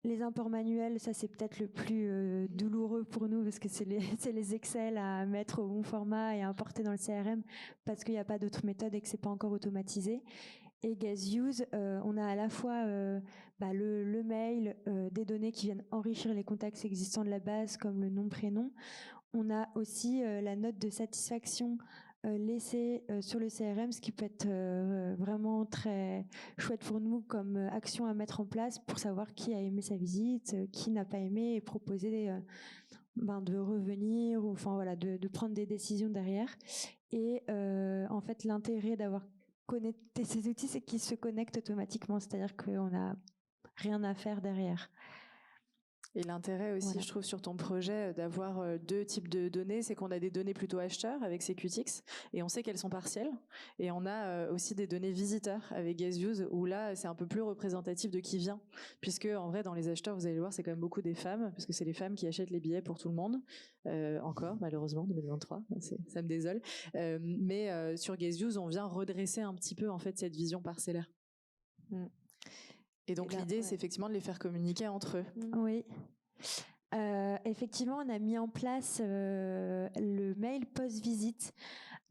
Les imports manuels, ça c'est peut-être le plus douloureux pour nous parce que c'est les Excel à mettre au bon format et à importer dans le CRM parce qu'il n'y a pas d'autre méthode et que c'est pas encore automatisé. Et GuessUse, on a à la fois le mail, des données qui viennent enrichir les contacts existants de la base comme le nom, prénom. On a aussi la note de satisfaction laissée sur le CRM, ce qui peut être vraiment très chouette pour nous comme action à mettre en place pour savoir qui a aimé sa visite, qui n'a pas aimé et proposer de revenir ou enfin voilà de prendre des décisions derrière. Et en fait l'intérêt d'avoir connecté ces outils, c'est qu'ils se connectent automatiquement, c'est-à-dire qu'on n'a rien à faire derrière. Et l'intérêt aussi, voilà, je trouve, sur ton projet d'avoir deux types de données, c'est qu'on a des données plutôt acheteurs avec CQTix, et on sait qu'elles sont partielles, et on a aussi des données visiteurs avec GuessUse, où là, c'est un peu plus représentatif de qui vient, puisque en vrai, dans les acheteurs, vous allez le voir, c'est quand même beaucoup des femmes, parce que c'est les femmes qui achètent les billets pour tout le monde, encore, malheureusement, 2023, ça me désole, mais sur GuessUse, on vient redresser un petit peu, en fait, cette vision parcellaire. Et donc l'idée, c'est effectivement de les faire communiquer entre eux. Oui. Effectivement, on a mis en place le mail post-visite.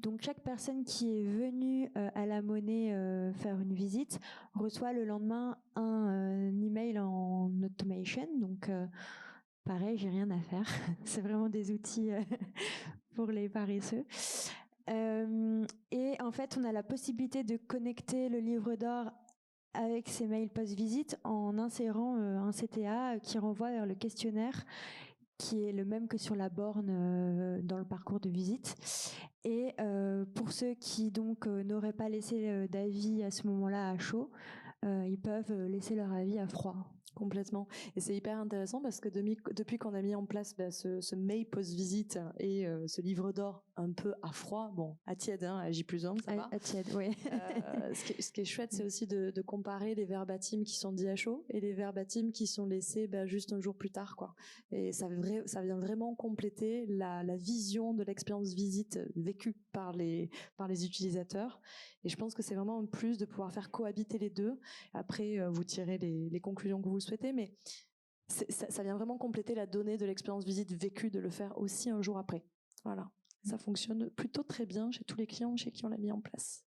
Donc chaque personne qui est venue à la Monnaie faire une visite reçoit le lendemain un email en automation. Donc pareil, j'ai rien à faire. C'est vraiment des outils pour les paresseux. Et en fait, on a la possibilité de connecter le livre d'or avec ces mails post-visite en insérant un CTA qui renvoie vers le questionnaire qui est le même que sur la borne dans le parcours de visite. Et pour ceux qui donc n'auraient pas laissé d'avis à ce moment-là à chaud, ils peuvent laisser leur avis à froid. Complètement. Et c'est hyper intéressant parce que depuis qu'on a mis en place ce mail post-visite et ce livre d'or un peu à froid, bon, à tiède, hein, à J+1, ça va. À tiède, oui. Ce qui est chouette, c'est aussi de comparer les verbatims qui sont dits à chaud et les verbatims qui sont laissés juste un jour plus tard, quoi. Et ça vient vraiment compléter la vision de l'expérience visite vécue par les utilisateurs. Et je pense que c'est vraiment un plus de pouvoir faire cohabiter les deux. Après, vous tirez les conclusions que vous souhaitez, mais ça vient vraiment compléter la donnée de l'expérience visite vécue, de le faire aussi un jour après. Voilà, ça fonctionne plutôt très bien chez tous les clients chez qui on l'a mis en place.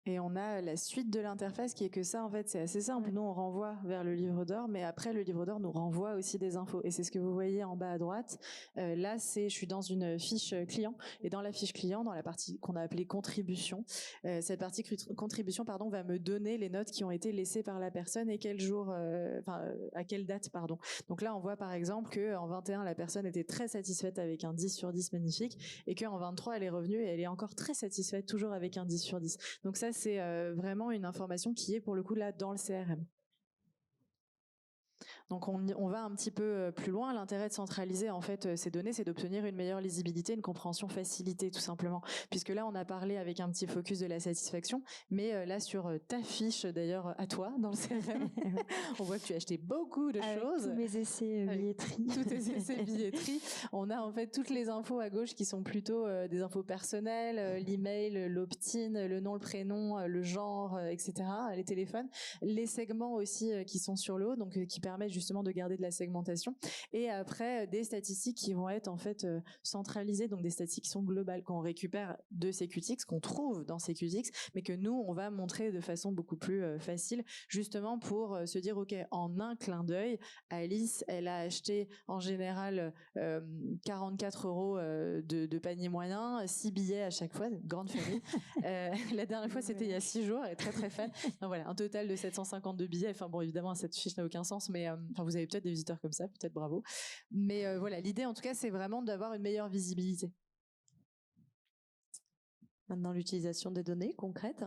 Et on a la suite de l'interface qui est que ça, en fait, c'est assez simple. Nous, on renvoie vers le livre d'or, mais après, le livre d'or nous renvoie aussi des infos. Et c'est ce que vous voyez en bas à droite. Là, je suis dans une fiche client. Et dans la fiche client, dans la partie qu'on a appelée contribution, cette partie contribution, va me donner les notes qui ont été laissées par la personne et quel jour, à quelle date, pardon. Donc là, on voit par exemple qu'en 21, la personne était très satisfaite avec un 10 sur 10 magnifique, et qu'en 23, elle est revenue et elle est encore très satisfaite, toujours avec un 10 sur 10. Donc ça, c'est vraiment une information qui est pour le coup là dans le CRM. Donc on va un petit peu plus loin. L'intérêt de centraliser en fait ces données, c'est d'obtenir une meilleure lisibilité, une compréhension facilitée tout simplement. Puisque là, on a parlé avec un petit focus de la satisfaction, mais là sur ta fiche d'ailleurs à toi dans le CRM, on voit que tu as acheté beaucoup de choses. Tous mes essais billetterie. Tous tes essais billetterie. On a en fait toutes les infos à gauche qui sont plutôt des infos personnelles, l'email, l'opt-in, le nom, le prénom, le genre, etc. Les téléphones, les segments aussi qui sont sur le haut, donc qui permettent justement de garder de la segmentation, et après des statistiques qui vont être en fait centralisées, donc des statistiques qui sont globales qu'on récupère de CQTix, qu'on trouve dans CQTix, mais que nous on va montrer de façon beaucoup plus facile, justement pour se dire ok, en un clin d'œil, Alice elle a acheté en général 44 € de panier moyen, 6 billets à chaque fois, grande famille. La dernière fois c'était il y a 6 jours, elle est très très fan. Donc, voilà, un total de 752 billets. Enfin bon, évidemment cette fiche n'a aucun sens, mais vous avez peut-être des visiteurs comme ça, peut-être, bravo. Mais voilà, l'idée en tout cas, c'est vraiment d'avoir une meilleure visibilité. Maintenant, l'utilisation des données concrètes.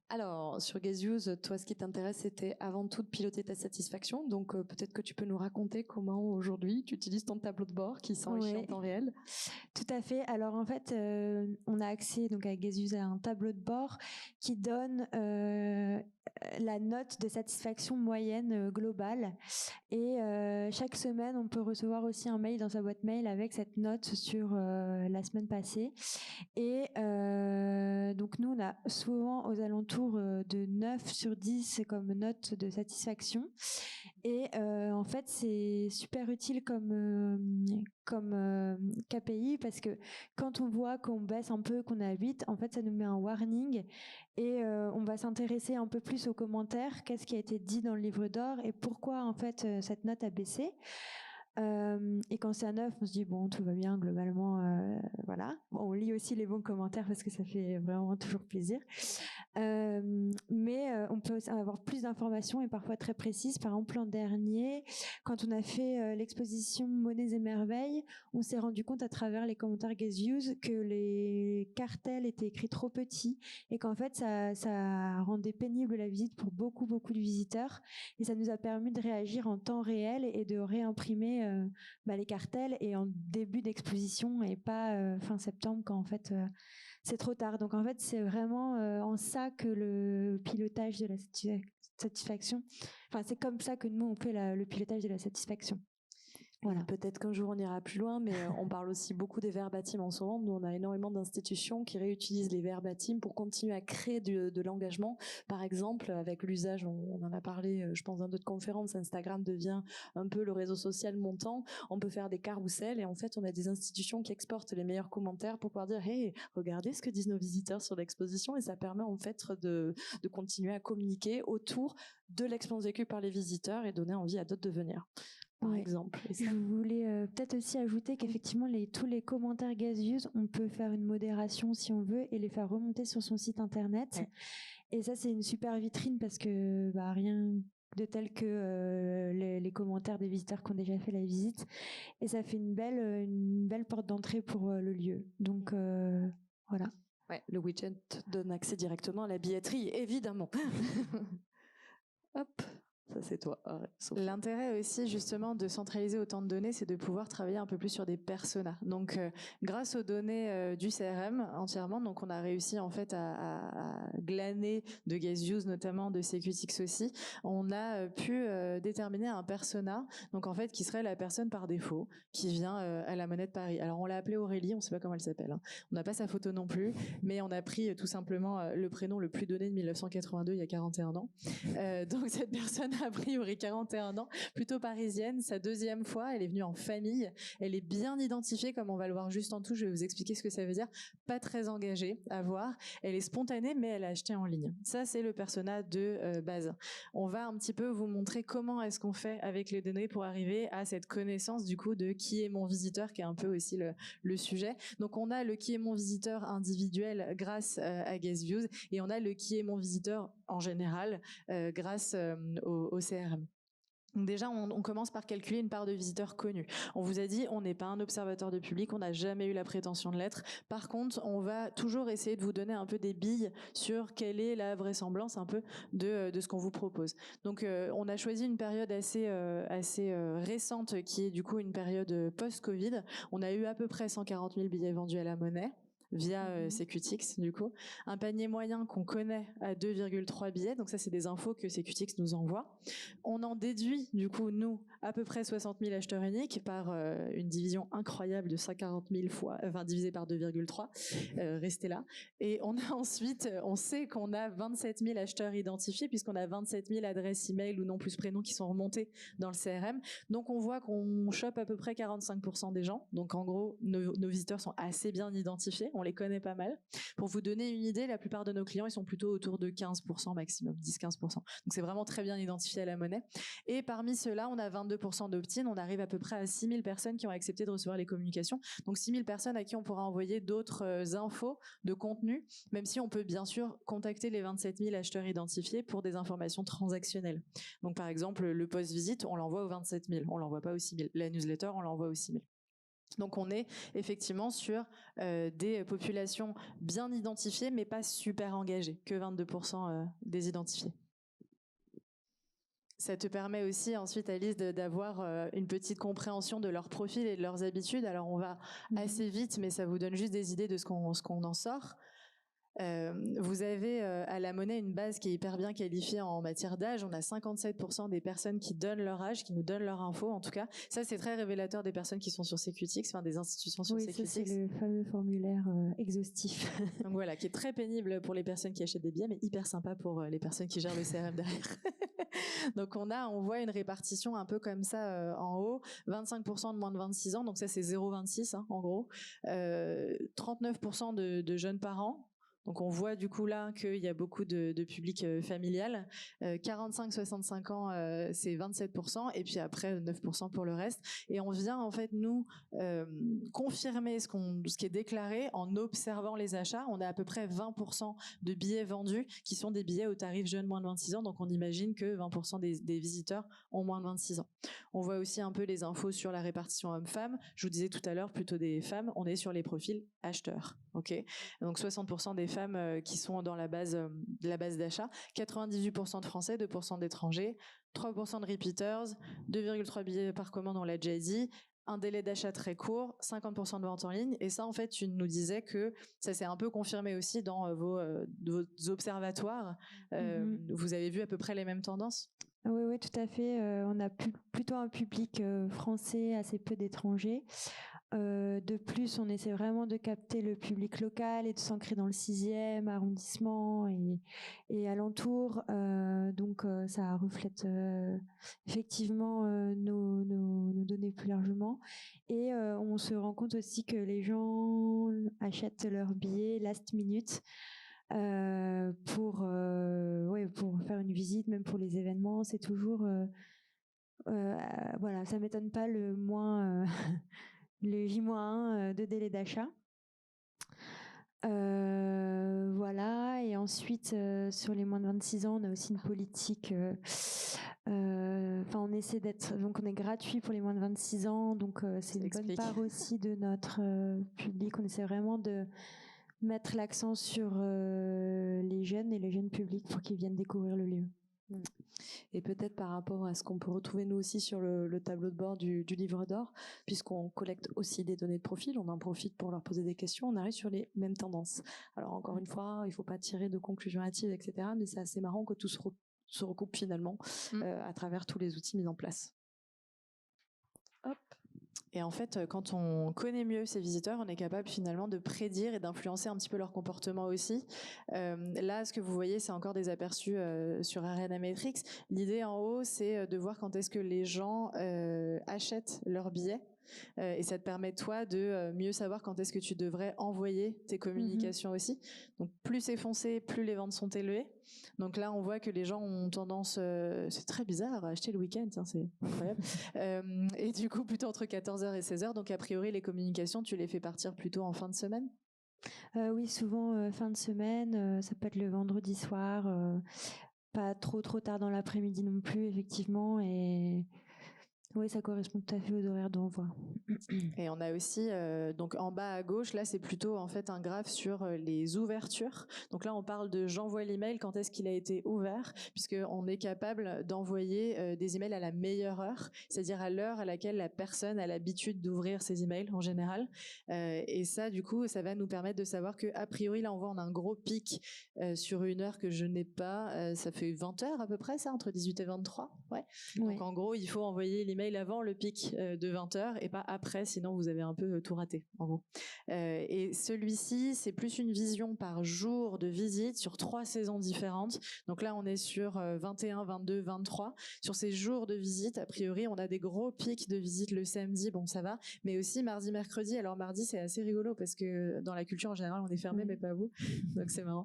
Alors, sur GuessUse, toi, ce qui t'intéresse, c'était avant tout de piloter ta satisfaction. Donc, peut-être que tu peux nous raconter comment aujourd'hui tu utilises ton tableau de bord qui s'enrichit en temps réel. Tout à fait. Alors, en fait, on a accès donc à GuessUse à un tableau de bord qui donne la note de satisfaction moyenne globale. Et chaque semaine, on peut recevoir aussi un mail dans sa boîte mail avec cette note sur la semaine passée. Et donc, nous, on a souvent aux alentours de 9 sur 10 comme note de satisfaction. Et en fait, c'est super utile comme KPI parce que quand on voit qu'on baisse un peu, qu'on est à 8, en fait, ça nous met un warning et on va s'intéresser un peu plus aux commentaires, qu'est-ce qui a été dit dans le livre d'or et pourquoi en fait cette note a baissé. Et quand c'est à 9, on se dit bon, tout va bien globalement, voilà. Bon, on lit aussi les bons commentaires parce que ça fait vraiment toujours plaisir. Mais on peut avoir plus d'informations et parfois très précises. Par exemple, l'an dernier, quand on a fait l'exposition Monnaies et Merveilles, on s'est rendu compte à travers les commentaires Guest Views que les cartels étaient écrits trop petits et qu'en fait ça rendait pénible la visite pour beaucoup de visiteurs. Et ça nous a permis de réagir en temps réel et de réimprimer les cartels et en début d'exposition et pas fin septembre quand en fait c'est trop tard. Donc en fait c'est vraiment en ça que le pilotage de la satisfaction, enfin c'est comme ça que nous on fait le pilotage de la satisfaction. Voilà. Peut-être qu'un jour on ira plus loin, mais on parle aussi beaucoup des verbatims en ce moment. Nous, on a énormément d'institutions qui réutilisent les verbatims pour continuer à créer de l'engagement. Par exemple, avec l'usage, on en a parlé, je pense, dans d'autres conférences, Instagram devient un peu le réseau social montant. On peut faire des carousels et en fait, on a des institutions qui exportent les meilleurs commentaires pour pouvoir dire « Hey, regardez ce que disent nos visiteurs sur l'exposition » et ça permet en fait de continuer à communiquer autour de l'expérience vécue par les visiteurs et donner envie à d'autres de venir. Par exemple. Je voulais peut-être aussi ajouter qu'effectivement tous les commentaires Guest Views, on peut faire une modération si on veut et les faire remonter sur son site internet. Ouais. Et ça c'est une super vitrine parce que rien de tel que les commentaires des visiteurs qui ont déjà fait la visite et ça fait une belle porte d'entrée pour le lieu. Donc voilà. Ouais, le widget donne accès directement à la billetterie, évidemment. Hop. Ça, c'est toi. L'intérêt aussi, justement, de centraliser autant de données, c'est de pouvoir travailler un peu plus sur des personas. Donc, grâce aux données du CRM entièrement, donc on a réussi en fait à glaner de Guest Views, notamment de CQTX aussi. On a pu déterminer un persona, donc en fait, qui serait la personne par défaut, qui vient à la Monnaie de Paris. Alors, on l'a appelée Aurélie, on ne sait pas comment elle s'appelle. Hein. On n'a pas sa photo non plus, mais on a pris tout simplement le prénom le plus donné de 1982, il y a 41 ans. Donc, cette personne a priori 41 ans, plutôt parisienne, sa deuxième fois, elle est venue en famille, elle est bien identifiée comme on va le voir juste en dessous, je vais vous expliquer ce que ça veut dire, pas très engagée à voir, elle est spontanée mais elle a acheté en ligne. Ça c'est le persona de base. On va un petit peu vous montrer comment est-ce qu'on fait avec les données pour arriver à cette connaissance du coup de qui est mon visiteur qui est un peu aussi le sujet. Donc on a le qui est mon visiteur individuel grâce à Guest Views et on a le qui est mon visiteur en général grâce au CRM. Donc déjà, on commence par calculer une part de visiteurs connus. On vous a dit, on n'est pas un observateur de public, on n'a jamais eu la prétention de l'être. Par contre, on va toujours essayer de vous donner un peu des billes sur quelle est la vraisemblance un peu de ce qu'on vous propose. Donc, on a choisi une période assez récente qui est du coup une période post-Covid. On a eu à peu près 140 000 billets vendus à la Monnaie via CQTX du coup. Un panier moyen qu'on connaît à 2,3 billets, donc ça c'est des infos que CQTX nous envoie. On en déduit du coup, nous, à peu près 60 000 acheteurs uniques par une division incroyable de 140 000 fois, divisé par 2,3, restez là. Et on a ensuite, on sait qu'on a 27 000 acheteurs identifiés puisqu'on a 27 000 adresses email ou nom plus prénom qui sont remontées dans le CRM. Donc on voit qu'on chope à peu près 45% des gens. Donc en gros, nos visiteurs sont assez bien identifiés. On les connaît pas mal. Pour vous donner une idée, la plupart de nos clients, ils sont plutôt autour de 15% maximum, 10-15%. Donc c'est vraiment très bien identifié à la Monnaie. Et parmi ceux-là, on a 22% d'opt-in. On arrive à peu près à 6 000 personnes qui ont accepté de recevoir les communications. Donc 6 000 personnes à qui on pourra envoyer d'autres infos de contenu, même si on peut bien sûr contacter les 27 000 acheteurs identifiés pour des informations transactionnelles. Donc par exemple, le post-visite, on l'envoie aux 27 000. On l'envoie pas aux 6 000. La newsletter, on l'envoie aux 6 000. Donc on est effectivement sur des populations bien identifiées mais pas super engagées, que 22% des identifiés. Ça te permet aussi ensuite, Alice, d'avoir une petite compréhension de leur profil et de leurs habitudes. Alors on va assez vite, mais ça vous donne juste des idées de ce qu'on en sort. Vous avez à la Monnaie une base qui est hyper bien qualifiée en matière d'âge. On a 57% des personnes qui donnent leur âge, qui nous donnent leur info en tout cas. Ça, c'est très révélateur des personnes qui sont sur CQTX, enfin des institutions sur CQTX. Oui, ça c'est le fameux formulaire exhaustif. Donc voilà, qui est très pénible pour les personnes qui achètent des billets, mais hyper sympa pour les personnes qui gèrent le CRM derrière. Donc on voit une répartition un peu comme ça en haut, 25% de moins de 26 ans, donc ça c'est 0,26 en gros, 39% de jeunes parents. Donc on voit du coup là qu'il y a beaucoup de public familial. 45-65 ans, c'est 27%, et puis après 9% pour le reste. Et on vient en fait nous confirmer ce qui est déclaré en observant les achats. On a à peu près 20% de billets vendus qui sont des billets au tarif jeune moins de 26 ans. Donc on imagine que 20% des visiteurs ont moins de 26 ans. On voit aussi un peu les infos sur la répartition hommes-femmes. Je vous disais tout à l'heure, plutôt des femmes. On est sur les profils acheteurs. Ok. Donc 60% des femmes qui sont dans la base d'achat, 98% de Français, 2% d'étrangers, 3% de repeaters, 2,3 billets par commande, on l'a déjà dit, un délai d'achat très court, 50% de vente en ligne. Et ça, en fait, tu nous disais que ça s'est un peu confirmé aussi dans vos observatoires. Vous avez vu à peu près les mêmes tendances ? Oui, tout à fait. On a plutôt un public français, assez peu d'étrangers. De plus, on essaie vraiment de capter le public local et de s'ancrer dans le 6e arrondissement et alentour. Donc, ça reflète effectivement nos données plus largement. Et on se rend compte aussi que les gens achètent leurs billets last minute. Pour faire une visite, même pour les événements, c'est toujours voilà, ça m'étonne pas le J-1 de délai d'achat. Voilà, et ensuite sur les moins de 26 ans, on a aussi une politique. On essaie donc on est gratuit pour les moins de 26 ans, donc c'est une bonne part aussi de notre public. On essaie vraiment de mettre l'accent sur les jeunes et les jeunes publics pour qu'ils viennent découvrir le lieu. Et peut-être par rapport à ce qu'on peut retrouver nous aussi sur le tableau de bord du livre d'or, puisqu'on collecte aussi des données de profil, on en profite pour leur poser des questions, on arrive sur les mêmes tendances. Alors encore une fois, il ne faut pas tirer de conclusions hâtives, etc., mais c'est assez marrant que tout se recoupe finalement à travers tous les outils mis en place. Hop. Et en fait, quand on connaît mieux ces visiteurs, on est capable finalement de prédire et d'influencer un petit peu leur comportement aussi. Là, ce que vous voyez, c'est encore des aperçus sur Ariana Matrix. L'idée en haut, c'est de voir quand est-ce que les gens achètent leurs billets. Et ça te permet, toi, de mieux savoir quand est-ce que tu devrais envoyer tes communications aussi. Donc, plus c'est foncé, plus les ventes sont élevées. Donc là, on voit que les gens ont tendance, c'est très bizarre, à acheter le week-end, tiens, c'est incroyable. Et du coup, plutôt entre 14h et 16h. Donc, a priori, les communications, tu les fais partir plutôt en fin de semaine ? Oui, souvent fin de semaine. Ça peut être le vendredi soir. Pas trop tard dans l'après-midi non plus, effectivement. Et oui, ça correspond tout à fait aux horaires d'envoi. Et on a aussi, donc en bas à gauche, là c'est plutôt en fait un graphe sur les ouvertures. Donc là on parle de j'envoie l'email, quand est-ce qu'il a été ouvert, puisqu'on est capable d'envoyer des emails à la meilleure heure, c'est-à-dire à l'heure à laquelle la personne a l'habitude d'ouvrir ses emails en général. Et ça du coup, ça va nous permettre de savoir que a priori là on voit on a un gros pic sur une heure que je n'ai pas, ça fait 20 heures à peu près ça, entre 18 et 23. Ouais. Donc en gros il faut envoyer l'email avant le pic de 20 heures et pas après, sinon vous avez un peu tout raté en gros. Et celui-ci, c'est plus une vision par jour de visite sur 3 saisons différentes. Donc là, on est sur 21, 22, 23. Sur ces jours de visite, a priori, on a des gros pics de visite le samedi, bon ça va, mais aussi mardi, mercredi. Alors mardi, c'est assez rigolo parce que dans la culture en général, on est fermé, mais pas vous. Donc c'est marrant.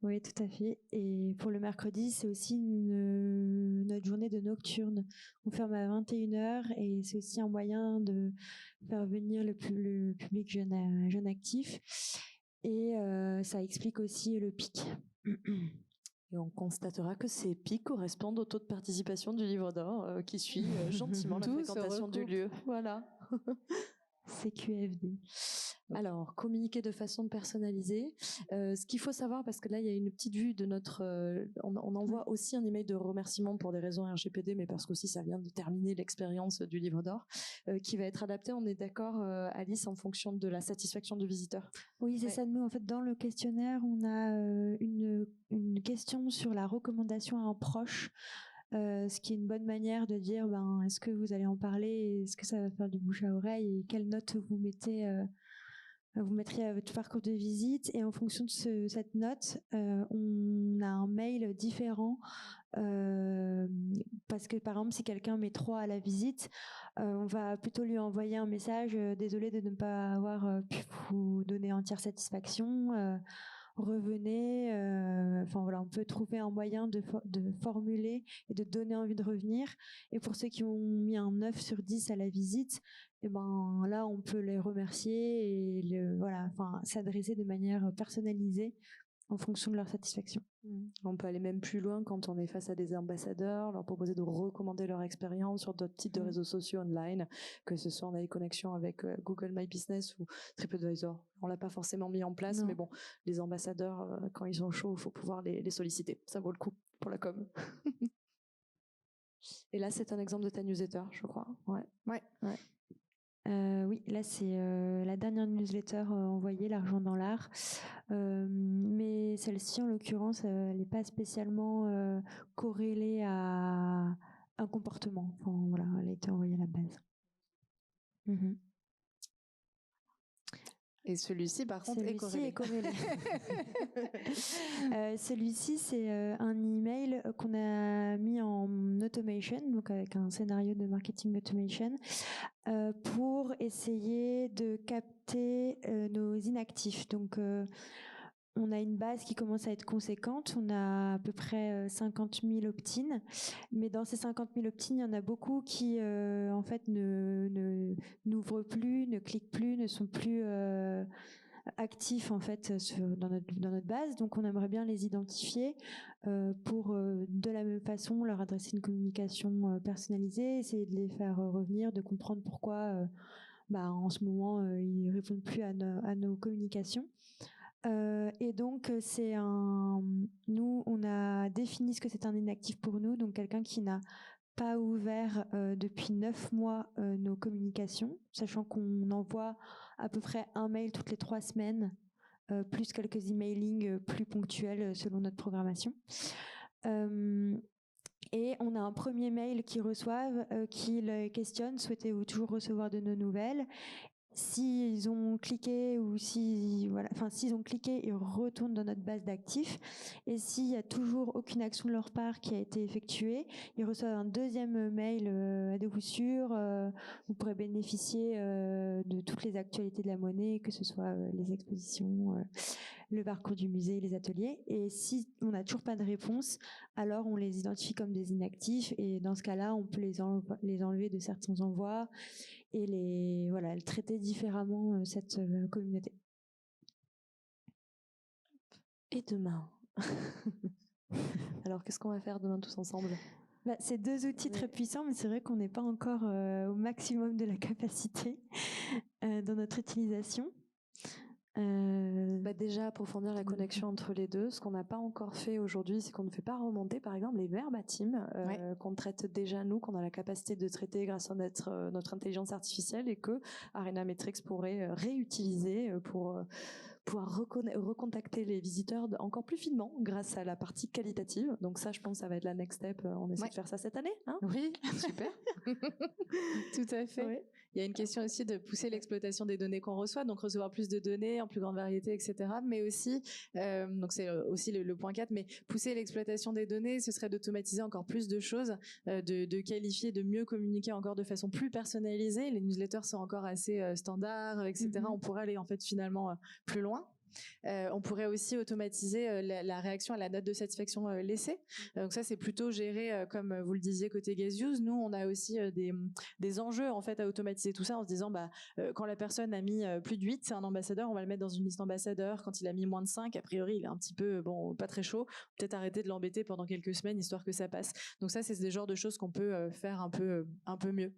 Oui, tout à fait. Et pour le mercredi, c'est aussi notre journée de nocturne. On ferme à 21h et c'est aussi un moyen de faire venir le public jeune actif. Et ça explique aussi le pic. Et on constatera que ces pics correspondent au taux de participation du livre d'or qui suit gentiment la fréquentation du lieu. Voilà. CQFD. Alors, communiquer de façon personnalisée. Ce qu'il faut savoir, parce que là, il y a une petite vue de notre... on envoie aussi un email de remerciement pour des raisons RGPD, mais parce qu'aussi ça vient de terminer l'expérience du livre d'or, qui va être adapté, on est d'accord, Alice, en fonction de la satisfaction du visiteur. Oui, c'est ça. Nous, en fait, dans le questionnaire, on a une question sur la recommandation à un proche. Ce qui est une bonne manière de dire, est-ce que vous allez en parler, est-ce que ça va faire du bouche à oreille, et quelle note vous mettriez à votre parcours de visite, et en fonction de cette note, on a un mail différent, parce que par exemple si quelqu'un met 3 à la visite, on va plutôt lui envoyer un message, désolé de ne pas avoir pu vous donner entière satisfaction, revenez, enfin voilà, on peut trouver un moyen de formuler et de donner envie de revenir. Et pour ceux qui ont mis un 9 sur 10 à la visite, et ben là on peut les remercier et voilà, enfin s'adresser de manière personnalisée en fonction de leur satisfaction. On peut aller même plus loin quand on est face à des ambassadeurs, leur proposer de recommander leur expérience sur d'autres types de réseaux sociaux online, que ce soit on a des connexions avec Google My Business ou TripAdvisor. On l'a pas forcément mis en place, mais bon, les ambassadeurs, quand ils sont chauds, il faut pouvoir les solliciter. Ça vaut le coup pour la com. Et là, c'est un exemple de ta newsletter, je crois. Ouais. Oui, là c'est la dernière newsletter envoyée, l'argent dans l'art. Mais celle-ci, en l'occurrence, elle n'est pas spécialement corrélée à un comportement. Enfin, voilà, elle a été envoyée à la base. Et celui-ci, par contre, est corrélé. Celui-ci, c'est un email qu'on a mis en automation, donc avec un scénario de marketing automation, pour essayer de capter nos inactifs. Donc, on a une base qui commence à être conséquente. On a à peu près 50 000 opt-in. Mais dans ces 50 000 opt-in, il y en a beaucoup qui, en fait, n'ouvrent plus, ne cliquent plus, ne sont plus actifs, en fait, dans notre base. Donc, on aimerait bien les identifier pour, de la même façon, leur adresser une communication personnalisée, essayer de les faire revenir, de comprendre pourquoi, en ce moment, ils ne répondent plus à nos communications. Et donc nous on a défini ce que c'est un inactif pour nous, donc quelqu'un qui n'a pas ouvert depuis 9 mois nos communications, sachant qu'on envoie à peu près un mail toutes les 3 semaines, plus quelques emailings plus ponctuels selon notre programmation. Et on a un premier mail qu'ils reçoivent qui les questionne: souhaitez-vous toujours recevoir de nos nouvelles? S'ils ont cliqué s'ils ont cliqué, ils retournent dans notre base d'actifs. Et s'il y a toujours aucune action de leur part qui a été effectuée, ils reçoivent un deuxième mail à coup sûr. Vous pourrez bénéficier de toutes les actualités de la monnaie, que ce soit les expositions, le parcours du musée, les ateliers. Et si on n'a toujours pas de réponse, alors on les identifie comme des inactifs. Et dans ce cas-là, on peut les enlever de certains envois et le traiter différemment, cette communauté. Et demain Alors, qu'est-ce qu'on va faire demain tous ensemble? C'est 2 outils très puissants, mais c'est vrai qu'on n'est pas encore au maximum de la capacité dans notre utilisation. Déjà, approfondir la connexion entre les deux. Ce qu'on n'a pas encore fait aujourd'hui, c'est qu'on ne fait pas remonter, par exemple, les verbatims qu'on traite déjà nous, qu'on a la capacité de traiter grâce à notre intelligence artificielle, et que Arena Metrics pourrait réutiliser pour pouvoir recontacter les visiteurs encore plus finement grâce à la partie qualitative. Donc ça, je pense, ça va être la next step. On essaie de faire ça cette année. Hein, oui, super. Tout à fait. Ouais. Il y a une question aussi de pousser l'exploitation des données qu'on reçoit, donc recevoir plus de données en plus grande variété, etc. Mais aussi, donc c'est aussi le point 4, mais pousser l'exploitation des données, ce serait d'automatiser encore plus de choses, de qualifier, de mieux communiquer encore de façon plus personnalisée. Les newsletters sont encore assez standards, etc. On pourrait aller en fait finalement plus loin. On pourrait aussi automatiser la réaction à la note de satisfaction laissée. Donc ça, c'est plutôt géré, comme vous le disiez, côté Gazeuse. Nous, on a aussi des enjeux en fait à automatiser tout ça en se disant quand la personne a mis plus de 8, c'est un ambassadeur, on va le mettre dans une liste ambassadeur. Quand il a mis moins de 5, a priori, il est un petit peu pas très chaud. Peut-être arrêter de l'embêter pendant quelques semaines histoire que ça passe. Donc ça, c'est des genres de choses qu'on peut faire un peu mieux.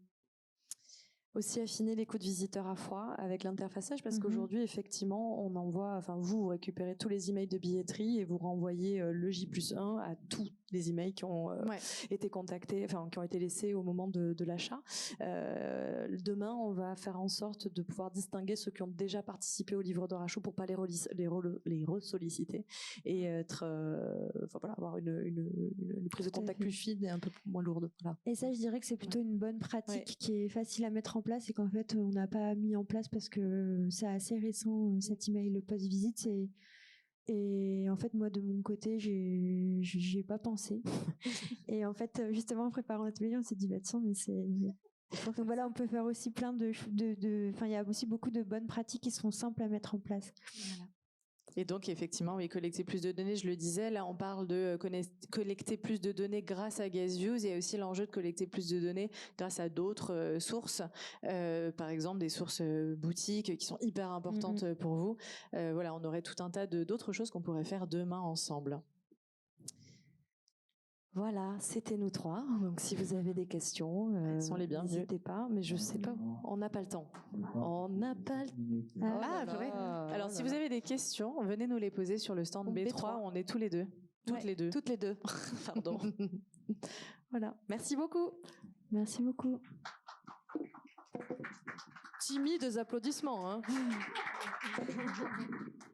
Aussi affiner l'écoute visiteur à froid avec l'interfaçage, parce qu'aujourd'hui, effectivement, on envoie, enfin, vous récupérez tous les emails de billetterie et vous renvoyez le J+1 à tous les emails qui ont été contactés, enfin, qui ont été laissés au moment de l'achat. Demain, on va faire en sorte de pouvoir distinguer ceux qui ont déjà participé au livre de rachat pour pas les ressolliciter et être, avoir une prise de contact plus fine et un peu moins lourde. Voilà. Et ça, je dirais que c'est plutôt une bonne pratique qui est facile à mettre en place et qu'en fait, on n'a pas mis en place parce que c'est assez récent, cet email, le post-visite. Et en fait, moi, de mon côté, j'y ai pas pensé. Et en fait, justement, en préparant l'atelier, on s'est dit, bah, tiens, mais c'est... Donc voilà, on peut faire aussi plein enfin, il y a aussi beaucoup de bonnes pratiques qui sont simples à mettre en place. Voilà. Et donc, effectivement, oui, collecter plus de données, je le disais, là, on parle de collecter plus de données grâce à Gaseuse. Il y a aussi l'enjeu de collecter plus de données grâce à d'autres sources, par exemple des sources boutiques qui sont hyper importantes pour vous. Voilà, on aurait tout un tas d'autres choses qu'on pourrait faire demain ensemble. Voilà, c'était nous trois. Donc, si vous avez des questions, n'hésitez pas. Mais je sais pas, on n'a pas le temps. On n'a pas le temps. Vrai. Alors, si vous avez des questions, venez nous les poser sur le stand B3. On est tous les deux. Toutes les deux. Pardon. Voilà. Merci beaucoup. Merci beaucoup. Timides applaudissements, hein.